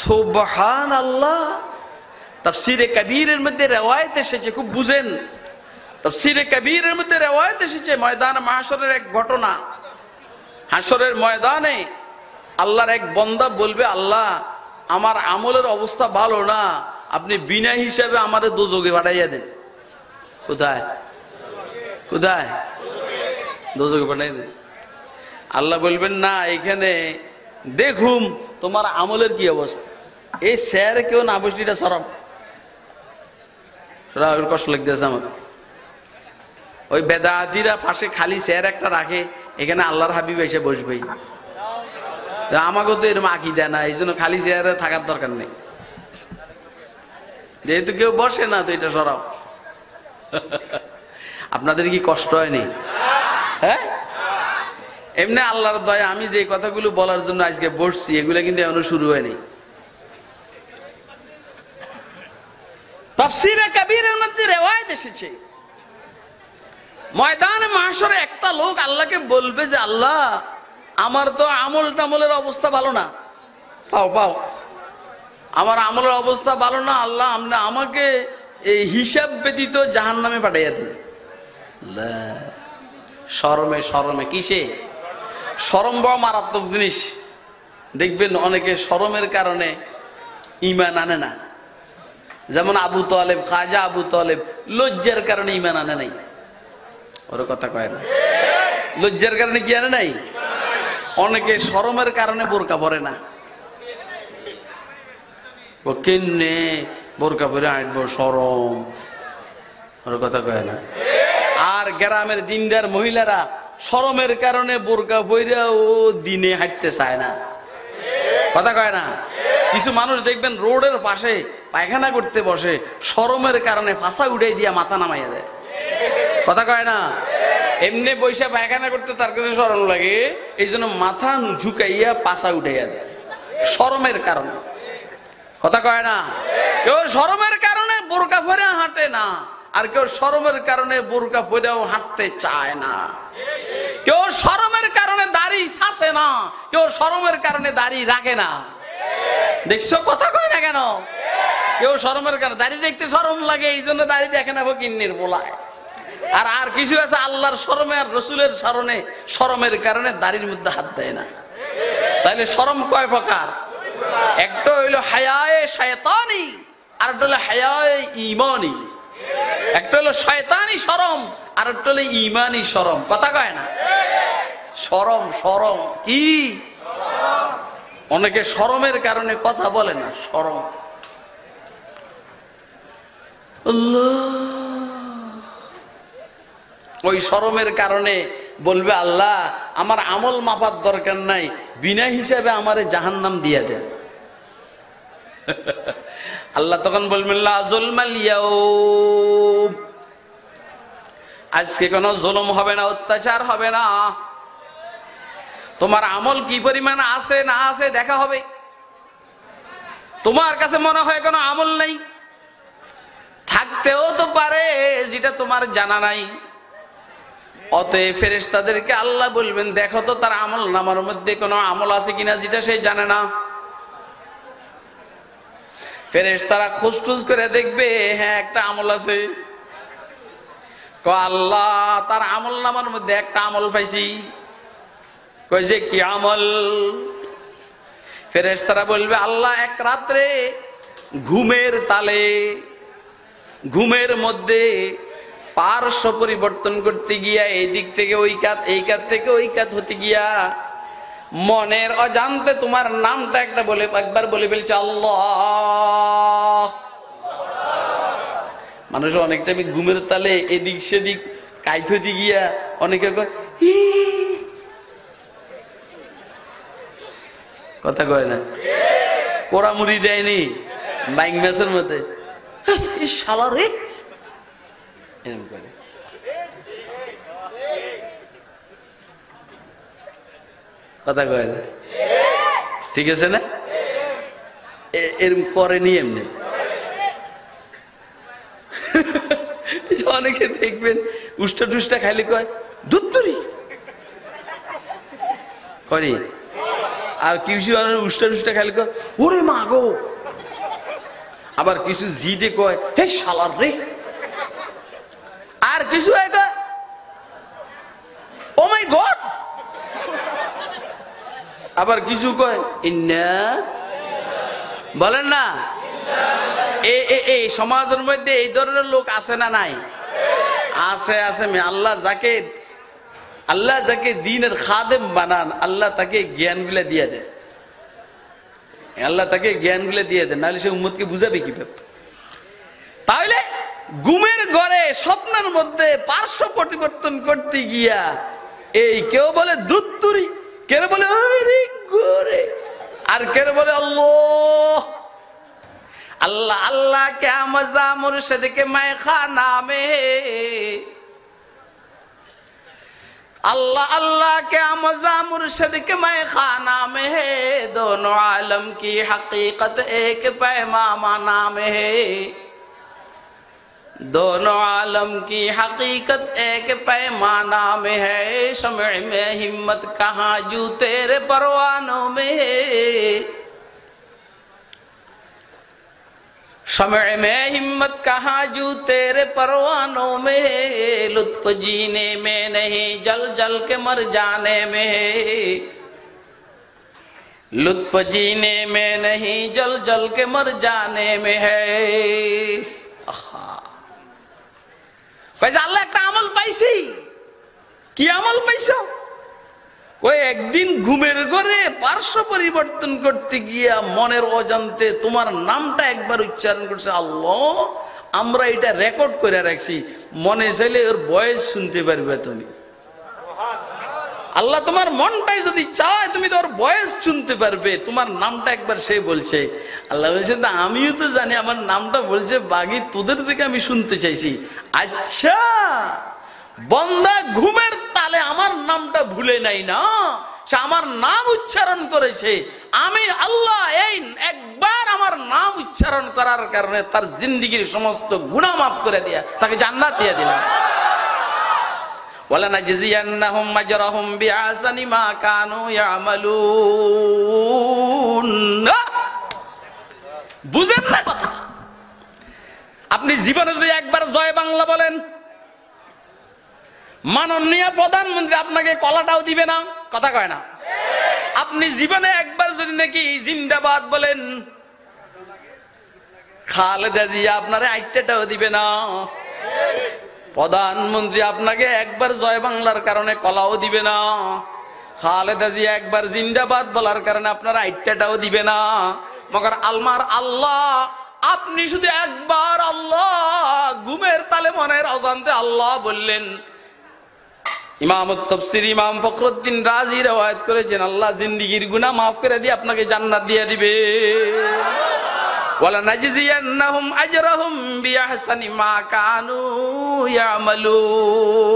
সুবহানাল্লাহ। তাফসীরে কবীরের মধ্যে রিওয়ায়াত এসেছে, খুব বুঝেন, তাফসীরে কবীরের মধ্যে রিওয়ায়াত এসেছে ময়দানে মাহশরের এক ঘটনা। হাসরের ময়দানে আল্লাহর এক বান্দা বলবে, আল্লাহ আমার আমলের অবস্থা ভালো না, আপনি বিনা হিসাবে আমারে দোজখে পাঠাইয়া দেন। কোথায়? কোথায়? দোজখে পাঠাইয়া দেন। আল্লাহ বলবেন, না, এখানে দেখুম তোমার আমলের কি অবস্থা। এই স্যার কেউ না বসলিটা সরব কষ্ট লাগতেছে আমার। ওই বেদাতিরা পাশে খালি স্যার একটা রাখে, এখানে আল্লাহর হাবিব এসে বসবেই। আমাকে তো এরকম আকীদা না, এই জন্য খালি চেয়ারে থাকার দরকার নেই। যেহেতু কেউ বসে না তো এটা সরাও। আপনাদের কি কষ্ট হয়নি? হ্যাঁ, এমনি আল্লাহর দয়া আমি যে কথাগুলো বলার জন্য আজকে বসছি এগুলো কিন্তু এখনো শুরু হয়নি। তাফসীরে কবীরের মধ্যে রিওয়ায়াত এসেছে, ময়দানে মাহশরে একটা লোক আল্লাহকে বলবে যে, আল্লাহ আমার তো আমল টামলের অবস্থা ভালো না, পাও আমার আমলের অবস্থা ভালো না, আল্লাহ আপনি আমাকে এই হিসাব ব্যতীত জাহান্নামে পাঠাইয়া দেন। শরমে শরমে কিসে? শরম বড় মারাত্মক জিনিস। দেখবেন অনেকে শরমের কারণে ঈমান আনে না। যেমন আবু তালেব, খাজা আবু তালেব লজ্জার কারণে ঈমান আনে নাই। ওর কথা কয় না, লজ্জার কারণে কি আনে নাই? অনেকে শরমের কারণে বোরকা পরে না। ও কেনে বোরকা পরে আঁটবো, শরম, ওর কথা কয় না। আর গ্রামের দিনদার মহিলারা শরমের কারণে বোরকা পরে ও দিনে হাঁটতে চায় না, কথা কয় না। কিছু মানুষ দেখবেন রোডের পাশে পায়খানা করতে বসে, শরমের কারণে ফাঁসা উঠাই দিয়া মাথা নামাইয়া দেয়, কথা কয় না। এমনি বৈশা পায়খানা করতে তার কাছে শরম লাগে, এই জন্য মাথা ঝুঁকাইয়া পাশা উঠাইয়া দেয়, শরমের কারণে, কথা কয় না। কেউ শরমের কারণে বোরকা পরে হাঁটে না, আর কেউ শরমের কারণে বোরকা পরেও হাঁটতে চায় না। কেউ শরমের কারণে দাড়ি ছাসে না, কেউ শরমের কারণে দাড়ি রাখে না। দেখছো, কথা কয় না কেন? কেউ শরমের কারণে দাড়ি দেখতে শরম লাগে, এই জন্য দাড়ি দেখে না, ফকিন্নির বলায়। আর কিছু আছে আল্লাহর শরমে আর রসুলের শরণে শরমের কারণে দাড়ির মধ্যে হাত দেয় না। তাইলে শরম কয় প্রকার? একটা হইলো হায়ায়ে শয়তানি, আর একটা হলো হায়ায়ে ঈমানি। একটা হলো শয়তানি শরম, আর একটা হলো ঈমানি শরম, কথা কয় না। শরম শরম কি? অনেকে শরমের কারণে কথা বলে না, শরম। ওই শরমের কারণে বলবে, আল্লাহ আমার আমল মাপার দরকার নাই, বিনা হিসাবে আমারে জাহান্নাম দিয়ে দেন। আল্লাহ তখন বলবেন, লা যুলমাল ইয়াউম, আজকে কোনো জুলুম হবে না, অত্যাচার হবে না। তোমার আমল কি পরিমাণ আছে না আছে দেখা হবে। তোমার কাছে মনে হয় কোনো আমল নাই, থাকতেও তো পারে যেটা তোমার জানা নাই। অতএব ফেরেশতাদেরকে আল্লাহ বলবেন, দেখো তো তার আমল নামার মধ্যে কোনো আমল আছে কিনা যেটা সে জানে না। ফেরেশতারা খোঁজটুজ করে দেখবে, হ্যাঁ একটা আমল আছে। আল্লাহ তার আমল নামার মধ্যে একটা আমল পাইছি। কই যে কি আমল? ফেরেশতারা বলবে, আল্লাহ এক রাত্রে ঘুমের তালে, ঘুমের মধ্যে পার্শ্ব পরিবর্তন করতে গিয়া এই দিক থেকে ওই কাত, এই কাত থেকে ওই কাত হতে গিয়া মনের অজান্তে তোমার নামটা একটা বলে একবার বলে ফেলছে আল্লাহ। মানুষ অনেক টাইমে ঘুমের তালে এদিক সেদিক কাইত হতে গিয়া অনেকে কয়, কথা কয় না, কোড়ামুড়ি দেয়নি বাইং ম্যাচের মধ্যে, শালা রে, এরকম করে। কথা কয় না, ঠিক আছে না? এরকম করেনি এমনি। অনেকে দেখবেন উষ্টা টুষ্টা খাইলে কয় দুত্তুরি করি, আর কিছু উষ্টা টুষ্টা খাইলে কয় ওরে মা গো। আবার কিছু জিদে কয় হে শালার রে, আর কিছু এটা ও মাই গড, আবার কিছু কয় ইন্না, বলেন না। এই সমাজের মধ্যে এই ধরনের লোক আছে না নাই? আছে আছে। আল্লাহ যাকে দ্বীনের খাদেম বানান, আল্লাহ তাকে জ্ঞানগুলা দিয়ে দেন, আল্লাহ তাকে জ্ঞানগুলা দিয়ে দেন, নাহলে সে উম্মতকে বুঝাবে কিভাবে? তাহলে ঘুমের ঘরে স্বপ্নের মধ্যে পার্শ্ব পরিবর্তন করতে গিয়া এই কেউ বলে দুত্তুরি, কেউ বলে ওরে গোরে, আর কেউ বলে আল্লাহ अल्लाह अल्लाह क्या मजा मुर्शिद के मैं खाना में, अल्लाह अल्लाह क्या मजा मुर्शिद के मैं खाना में है, दोनों आलम की हकीकत एक पैमाना में है, दोनों आलम की हकीकत एक पैमाना में है, शम्अ में हिम्मत कहाँ जू तेरे परवानों में है, शम्अ में हिम्मत कहाँ जू तेरे परवानों में है, लुत्फ जीने में नहीं जल जल के मर जाने में है, लुत्फ जीने में नहीं जल जल के मर जाने में है। আল্লাহ একটা আমল পাইছি, কি আমল পাইছো? ওই একদিন ঘুমের ঘরে পার্শ্ব পরিবর্তন করতে গিয়া মনের অজান্তে তোমার নামটা একবার উচ্চারণ করছে আল্লাহ, আমরা এটা রেকর্ড করে রাখছি, মনে চাইলে ওর ভয়েস শুনতে পারবে তুমি। আল্লাহ তোমার মনটাই যদি চায় তুমি তো ওর ভয়েস শুনতে পারবে, তোমার নামটা একবার সে বলছে। আল্লাহ বলছে না আমিও তো জানি আমার নামটা বলছে, বাগি তোদের থেকে আমি শুনতে চাইছি। আচ্ছা বন্দা ঘুমের তালে আমার নামটা ভুলে নাই না, সে আমার নাম উচ্চারণ করেছে, আমি আল্লাহ এই একবার আমার নাম উচ্চারণ করার কারণে তার জিন্দেগীর সমস্ত গুনাহ মাফ করে দিয়া তাকে জান্নাত দিয়ে দিলাম। ওয়ালা নাজজিয়ান্নাহুম আজরাহুম বিআহসানি মা কানু ইয়ামালুন। বুঝেন না কথা? আপনি জীবনে যদি একবার জয় বাংলা বলেন, মাননীয় প্রধানমন্ত্রী আপনাকে কলাটাও দিবে না, কথা কয় না। আপনি জীবনে একবার যদি নাকি জিন্দাবাদ বলেন, খালেদা জিয়া আপনারে আইটাটাও দিবে না। প্রধানমন্ত্রী আপনাকে একবার জয় বাংলার কারণে কলাও দিবে না, খালেদা জিয়া একবার জিন্দাবাদ বলার কারণে আপনার আইটাটাও দিবে না। মগর আলমার আল্লাহ আপনি শুধু একবার আল্লাহ ঘুমের তালে মনের অজান্তে আল্লাহ বললেন। ইমাম তাফসীর ইমাম ফখরুদ্দিন রাজি রওয়ায়াত করেছেন আল্লাহ জিন্দেগীর গুনাহ maaf করে দিয়ে আপনাকে জান্নাত দিয়ে দিবে। ওয়ালা নাজজিয়ান্নাহুম আজরাহুম বিআহসানি মা কানু ইয়ামালুন।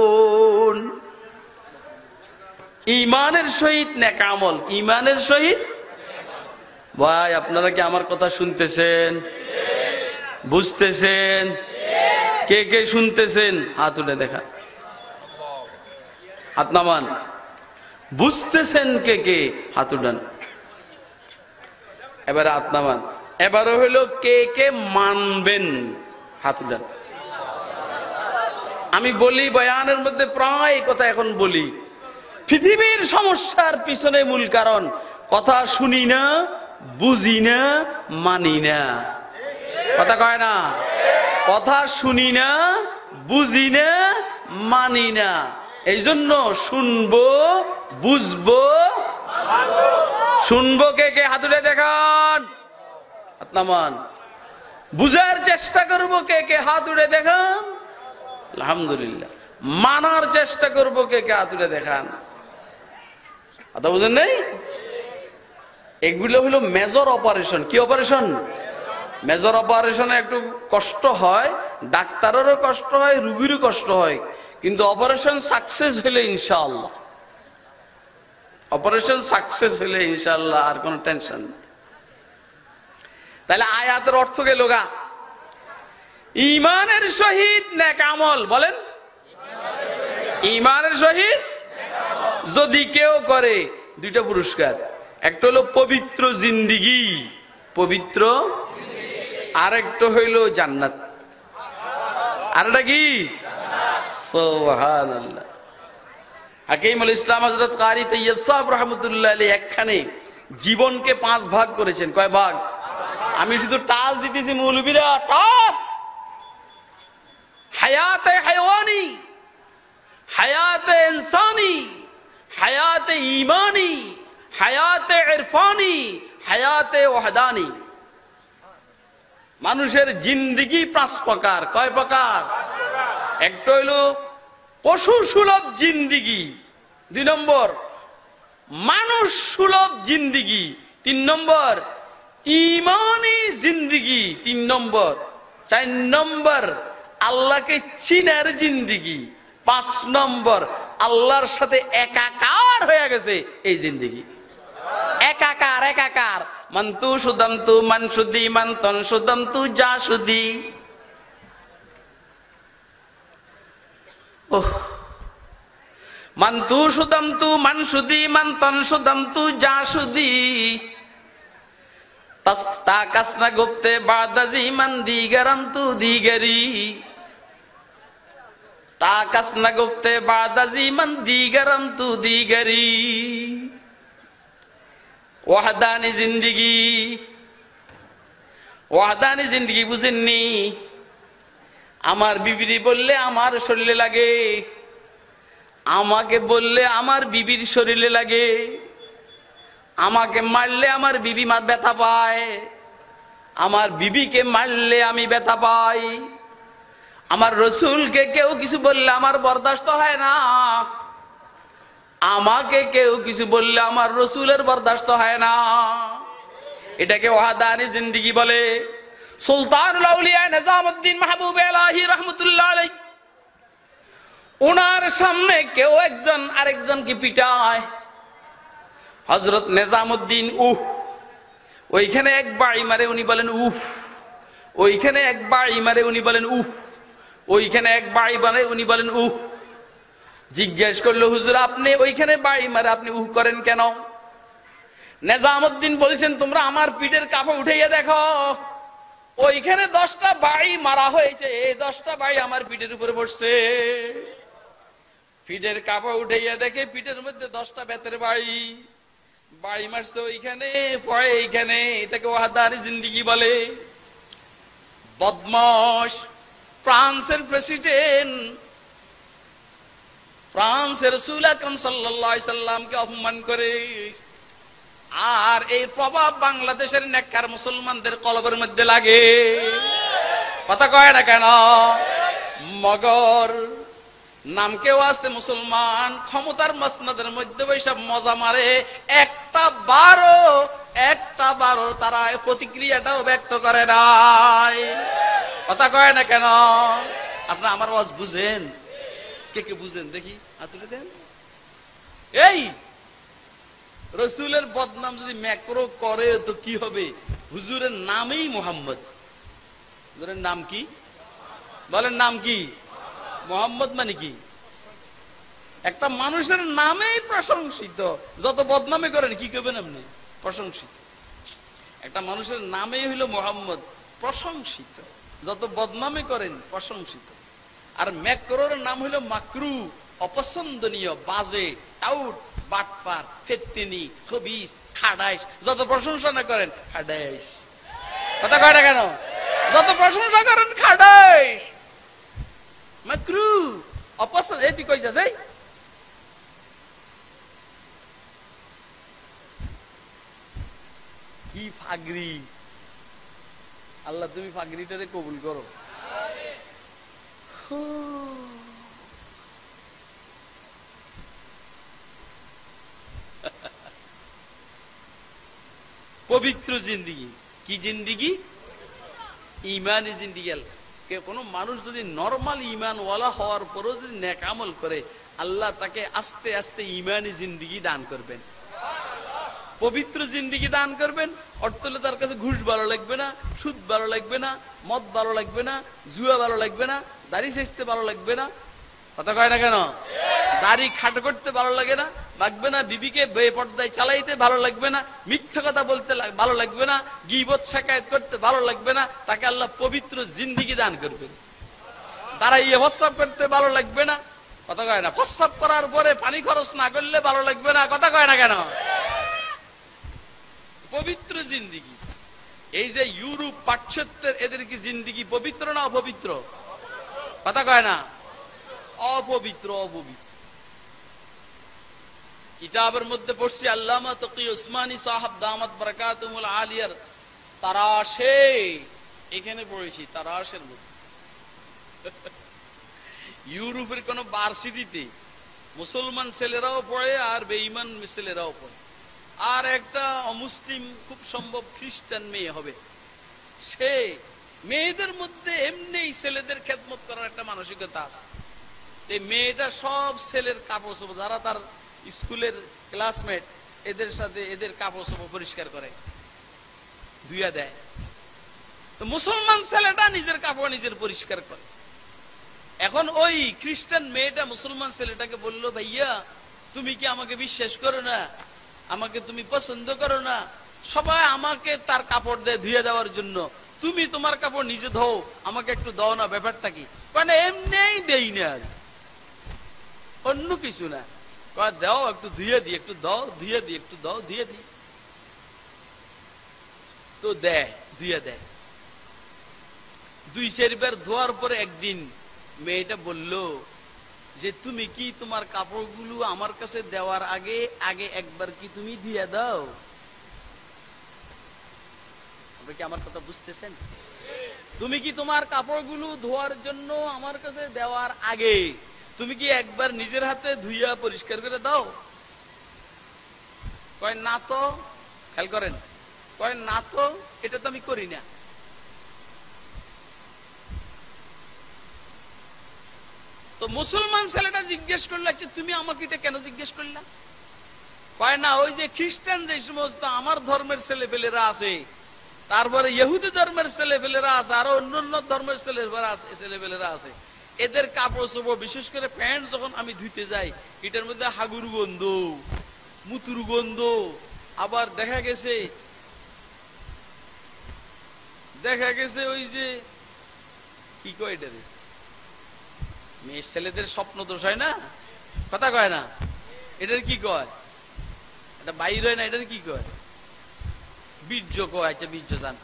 ঈমানের সহিত নেক আমল, ঈমানের সহিত। ভাই আপনারা কি আমার কথা শুনতেছেন, বুঝতেছেন? কে কে শুনতেছেন হাত তুলে দেখা, হাত নামান। বুঝতেছেন কে কে হাত উঠান। এবারে হাত নামান। এবারে হলো কে কে মানবেন হাত উঠান। আমি বলি বয়ানের মধ্যে প্রায় কথা এখন বলি, পৃথিবীর সমস্যার পিছনে মূল কারণ কথা শুনি না, বুঝি না, মানি না। কথা কয় না? কথা শুনি না, বুঝি না, মানি না। এই জন্য শুনবো, বুঝবো, শুনবো কে কে হাত উঠে দেখান, হাত নামান। বুঝার চেষ্টা করবো কে কে হাত উঠে দেখান, আলহামদুলিল্লাহ। মানার চেষ্টা করবো কে কে হাত উঠে দেখান। কথা বুঝেন নাই? এগুলো হলো মেজর অপারেশন। কি অপারেশন? মেজর অপারেশনে একটু কষ্ট হয়, ডাক্তারেরও কষ্ট হয়, রুগীরও কষ্ট হয়, কিন্তু অপারেশন সাকসেস হলে ইনশাআল্লাহ, অপারেশন সাকসেস হলে ইনশাআল্লাহ আর কোনো টেনশন নেই। তাহলে আয়াতের অর্থ গেল গা ঈমানের সহিত নেক আমল। বলেন ঈমানের সহিত যদি কেউ করে দুইটা পুরস্কার, একটা হলো পবিত্র জিন্দেগি, পবিত্র আরেকটা হইল জান্নাত। আরেকটা কি? সুবহানাল্লাহ। হাকিমুল ইসলাম হযরত কারি তাইয়্যিব সাহেব রাহমাতুল্লাহ আলাইহি একখানে জীবনকে 5 ভাগ করেছেন। কয় ভাগ? আমি শুধু টাচ দিতেছি মৌলবীরা, টাচ। হায়াতে হায়ওয়ানি, হায়াতে ইনসানি, হায়াতে ঈমানি, হায়াতে ইরফানি, হায়াতে ওয়াহদানি। মানুষের জিন্দেগি 5 প্রকার। কয় প্রকার? একটা হইল পশু সুলভ জিন্দেগি, 2 নম্বর মানুষ সুলভ জিন্দেগি, 3 নম্বর ঈমানি জিন্দেগি, 3 নম্বর 4 নম্বর আল্লাহকে চিনার জিন্দেগি, 5 নম্বর আল্লাহর সাথে একাকার হয়ে গেছে এই জিন্দেগি। একাকার, একাকার। মন্তু সুদম তু মান সুদি, মান তন সুদম তু যা সুদি। মন্তু সুদম তু মান সুদি, মান তন সুদম তু যা সুদি। তস্তা কাসনা গুপ্তে বাদাজি মান দিগরম তু দিগরি। তা কাসনা গুপ্তে বাদাজি মান দিগরম তু দিগরি। ওয়াহদানি জিন্দেগি। ওয়াহদানি জিন্দেগি বুঝেননি? আমার বিবিরি বললে আমার শরীরে লাগে, আমাকে বললে আমার বিবির শরীরে লাগে, আমাকে মারলে আমার বিবি ব্যথা পায়, আমার বিবিকে মারলে আমি ব্যথা পাই, আমার রসুলকে কেউ কিছু বললে আমার বরদাস্ত হয় না, আমাকে কেউ কিছু বললে আমার রসুলের বরদাস্ত হয় না। এটাকে ওয়াহদানি জিন্দেগি বলে। সুলতানুল আউলিয়া নিজামউদ্দিন মাহবুব ইলাহি রাহমাতুল্লাহ আলাইহি, ওনার সামনে কেউ একজন আরেকজনকে পিটায়। হযরত নিজামউদ্দিন ওইখানে এক বাড়ি মারে, উনি বলেন উফ। ওইখানে এক বাড়ি মারে, উনি বলেন উফ। ওইখানে এক বাড়ি মারে, উনি বলেন উফ। জিজ্ঞেস করলো, হুজুর আপনি ওইখানে বাড়ি মারে আপনি উফ করেন কেন? নিজামউদ্দিন বলছেন, তোমরা আমার পিঠের কাপড় উঠাইয়া দেখো, ওইখানে 10টা বাড়ি মারা হয়েছে, এই 10টা বাড়ি আমার পিঠের উপরে পড়ছে। পিঠের কাপড় উঠাইয়া দেখে পিঠের মধ্যে 10টা বেতের বাড়ি, বাড়ি মারছে ওইখানে, পড়ে এইখানে। এটাকে ওয়াহদানি জিন্দেগি বলে। বদমাশ ফ্রান্সের প্রেসিডেন্ট, ফ্রান্সের রাসূল আকরাম সাল্লাল্লাহু আলাইহি সাল্লামকে অপমান করে, আর এই প্রভাব বাংলাদেশের নেককার মুসলমানদের কলবের মধ্যে লাগে। কথা কয় না কেন? মগর নামকেও আসতে মুসলমান, ক্ষমতার মসনদের মধ্যে ওইসব মজা মারে, একটা বারো তারা প্রতিক্রিয়াটাও ব্যক্ত করে নাই। কথা কয় না কেন? আপনারা আমার ওয়াজ বুঝেন? কে কে বুঝেন দেখি হাত তুলে দেন। এই রসুলের বদনাম যদি ম্যাক্রো করে তো কি হবে? হুজুরের নামেই মোহাম্মদ। হুজুরের নাম কি? বলেন নাম কি? মোহাম্মদ মানে কি? একটা মানুষের নামেই প্রশংসিত, যত বদনামে করেন কি করবেন আপনি? প্রশংসিত। একটা মানুষের নামেই হইল মোহাম্মদ, প্রশংসিত, যত বদনামে করেন প্রশংসিত। আর ম্যাক্রোর নাম হইল মাকরু, অপছন্দনীয়, বাজে, আউট, বাটপার, ফেত্তিনি, খবিস, খাডাইশ, যত প্রশংসা না করেন খাডাইশ। কথা কয় না কেন? যত প্রশংসা করেন খাডাইশ, মাকরু, অপছন্দ। এই তুই কই যাস? এই কি ফাগরি! আল্লাহ তুমি ফাগরিটারে কবুল করো। পবিত্র জিন্দেগি। কি জিন্দেগি? ঈমানি জিন্দেগি। কোন মানুষ যদি নরমাল ঈমানওয়ালা হওয়ার পরও যদি নেক আমল করে, আল্লাহ তাকে আস্তে আস্তে ঈমানি জিন্দেগি দান করবেন, পবিত্র জিন্দেগি দান করবেন। অর্থ হলে তার কাছে ঘুষ ভালো লাগবে না, সুদ ভালো লাগবে না, মদ ভালো লাগবে না, জুয়া ভালো লাগবে না, দাড়ি সেচতে ভালো লাগবে না। কথা কয় না কেন? দাড়ি খাটো করতে ভালো লাগে না, লাগবে না, বিবিকে বেপর্দায় চালাইতে ভালো লাগবে না, মিথ্যা কথা বলতে ভালো লাগবে না, গীবত শিকায়ত করতে ভালো লাগবে না, তাকে আল্লাহ পবিত্র জিন্দেগি দান করবেন। দাঁড়াইয়ে প্রস্রাব করতে ভালো লাগবে না, কথা কয় না। প্রস্রাব করার পরে পানি খরচ না করলে ভালো লাগবে না, কথা কয় না কেন? পবিত্র জিন্দেগি। এই যে ইউরোপ পাশ্চাত্যের, এদের কি জিন্দেগি পবিত্র না অপবিত্র? কথা কয় না, অপবিত্র। অপবিত্র। কিতাবের মধ্যে পড়ছি আল্লামা তকি উসমানী সাহাব দামাত বারাকাতুহুল আলিয়ার তারাশে, এখানে পড়েছি তারাশের মধ্যে। ইউরোপের কোন ভার্সিটিতে মুসলমান ছেলেরাও পড়ে আর বেঈমান ছেলেরাও পড়ে, আর একটা অমুসলিম খুব সম্ভব খ্রিস্টান মেয়ে হবে, সে মেয়েদের মধ্যে এমনি ছেলেদের খেদমত করার একটা মানসিকতা আছে। এই মেয়েটা সব ছেলের কাপড় চোপড়, যারা তার স্কুলের ক্লাসমেট, এদের সাথে এদের কাপড় চোপড় পরিষ্কার করে ধুইয়া দেয়। তো মুসলমান ছেলেটা নিজের কাপড় নিজের পরিষ্কার করে। এখন ওই খ্রিস্টান মেয়েটা মুসলমান ছেলেটাকে বললো, ভাইয়া তুমি কি আমাকে বিশ্বাস করো না, আমাকে তুমি পছন্দ করো না, সবাই আমাকে তার কাপড় দেয় ধুয়ে দেওয়ার জন্য, তুমি তোমার কাপড় নিজে ধোও, আমাকে একটু দাও না, ব্যাপারটা কি? মানে এমনিই দেই না, অন্য কিছু না, দাও একটু ধুয়ে দিই, একটু দাও ধুয়ে দিই, একটু দাও ধুয়ে দিই। তো দেয়, ধুয়ে দেয়। 2-4 বার ধোয়ার পরে একদিন মেয়েটা বলল যে, তুমি কি তোমার কাপড়গুলো আমার কাছে দেওয়ার আগে আগে একবার কি তুমি ধুয়ে দাও? আপনি কি আমার কথা বুঝতেছেন? তুমি কি তোমার কাপড়গুলো ধোয়ার জন্য আমার কাছে দেওয়ার আগে তুমি কি একবার নিজের হাতে ধুইয়া পরিষ্কার করে দাও? কয় না তো। খেয়াল করেন, কয় না তো, এটা তো আমি করি না। তো মুসলমান ছেলেটা জিজ্ঞেস করলো, আচ্ছা তুমি আমাকে এটা কেন জিজ্ঞেস করলা? কয় না, ওই যে খ্রিস্টান যে সমস্ত আমার ধর্মের ছেলেপেলেরা আছে, তারপরে ইহুদি ধর্মের ছেলেপেলেরা আছে, আরো অন্যান্য ধর্মের ছেলেপেলেরা আছে, এদের কাপড় চোপড় বিশেষ করে প্যান্ট যখন আমি ধুইতে যাই, এটার মধ্যে হাগুর গন্ধ, মুতুর গন্ধ, আবার দেখা গেছে ওই যে কি কয় এটারে, মেয়ে ছেলেদের স্বপ্ন দোষ হয় না, কথা কয় না, এটার কি কয়, এটা বাইর হয় না, এটার কি কয়, বীর্য কয়। আচ্ছা বীর্য জান,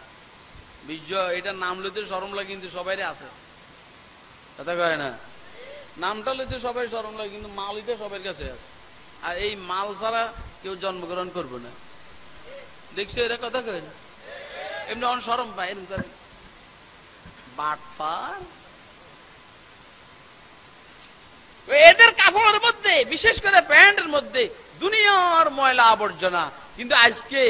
বীর্য এটার নাম লইতে শরম লাগে, কিন্তু সবাই আছে, কথা কয় না, নামটা লইতে সবাই শরম লাগে, কিন্তু মাল এটা সবার কাছে আছে, আর এই মাল ছাড়া কেউ জন্মগ্রহণ করবে না। দেখছো এরা, কথা কয় না, এমনি অন শরম পায়, এরকম করে বাটফার। এদের কাপড়ের মধ্যে বিশেষ করে প্যান্টের মধ্যে দুনিয়ার ময়লা আবর্জনা, কিন্তু আজকে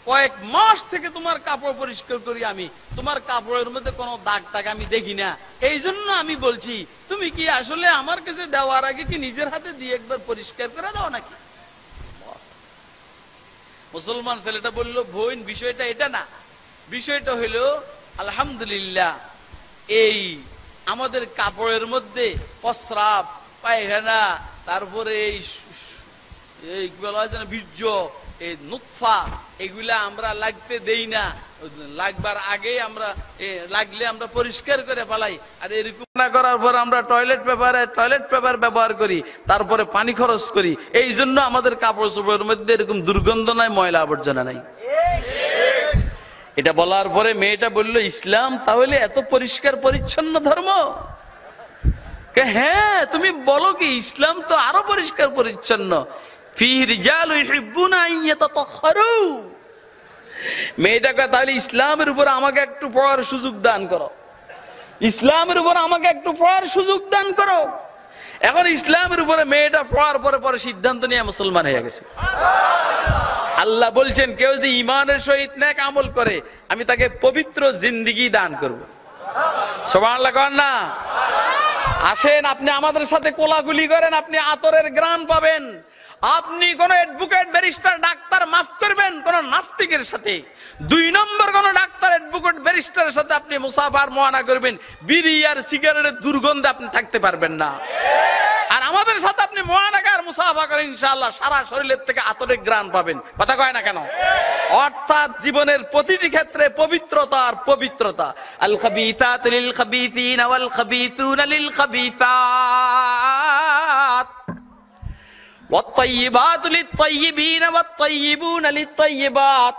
কয়েক মাস থেকে তোমার কাপড় পরিষ্কার করি আমি, তোমার কাপড়ের মধ্যে কোনো দাগ টাগ আমি দেখি না। এই জন্য আমি বলছি, তুমি কি আসলে আমার কাছে দেওয়ার আগে কি নিজের হাতে দিয়ে একবার পরিষ্কার করে দাও নাকি? মুসলমান ছেলেটা বলল, বোন বিষয়টা এটা না, বিষয়টা হইলো আলহামদুলিল্লাহ এই আমাদের কাপড়ের মধ্যে প্রস্রাব, পায়খানা, তারপরে এই বলা হয় না বীর্য, এই নুতফা, এগুলা আমরা লাগতে দেই না, লাগবার আগে আমরা লাগলে আমরা পরিষ্কার করে ফেলাই। আর এরকম না করার পর আমরা টয়লেট পেপার ব্যবহার করি, তারপরে পানি খরচ করি। এই জন্য আমাদের কাপড় চোপড়ের মধ্যে এরকম দুর্গন্ধ নাই, ময়লা আবর্জনা নাই। এটা বলার পরে মেয়েটা বলল, ইসলাম তাহলে এত পরিষ্কার পরিচ্ছন্ন ধর্ম? হ্যাঁ, তুমি বলো কি, ইসলাম তো আরো পরিষ্কার পরিচ্ছন্ন। মেয়েটা কয়, তাহলে ইসলামের উপর আমাকে একটু পড়ার সুযোগ দান করো, ইসলামের উপর আমাকে একটু পড়ার সুযোগ দান করো। এখন ইসলামের উপরে মেয়েটা পড়ার পরে পরে সিদ্ধান্ত নিয়ে মুসলমান হয়ে গেছে। আল্লাহ বলছেন, কেউ যদি ঈমানের সহিত নেক আমল করে, আমি তাকে পবিত্র জিন্দেগি দান করব। সুবহানাল্লাহ কন না? আসেন, আপনি আমাদের সাথে কোলাকুলি করেন, আপনি আতরের ঘ্রাণ পাবেন। আপনি কোন অ্যাডভোকেট, ব্যারিস্টার, ডাক্তার, মাফ করবেন, কোন নাস্তিকের সাথে, 2 নম্বর কোন ডাক্তার, অ্যাডভোকেট, ব্যারিস্টারের সাথে আপনি মুসাফার মুআনা করবেন, বিড়ি আর সিগারেটের দুর্গন্ধে আপনি থাকতে পারবেন না। আর আমাদের সাথে আপনি মুআনাকার মুসাফা করেন ইনশাআল্লাহ সারা শরীরের থেকে আতরের ঘ্রাণ পাবেন। কথা কয় না কেন? অর্থাৎ জীবনের প্রতিটি ক্ষেত্রে পবিত্রতা আর পবিত্রতা। আল খাবিসাতু লিল খাবিসিনা ওয়াল খাবিসুনা লিল খাবিসাত ওয়াত তাইয়িবাতু লিত তাইয়িবিনা ওয়াত তাইয়িবুনা লিত তাইয়িবাত।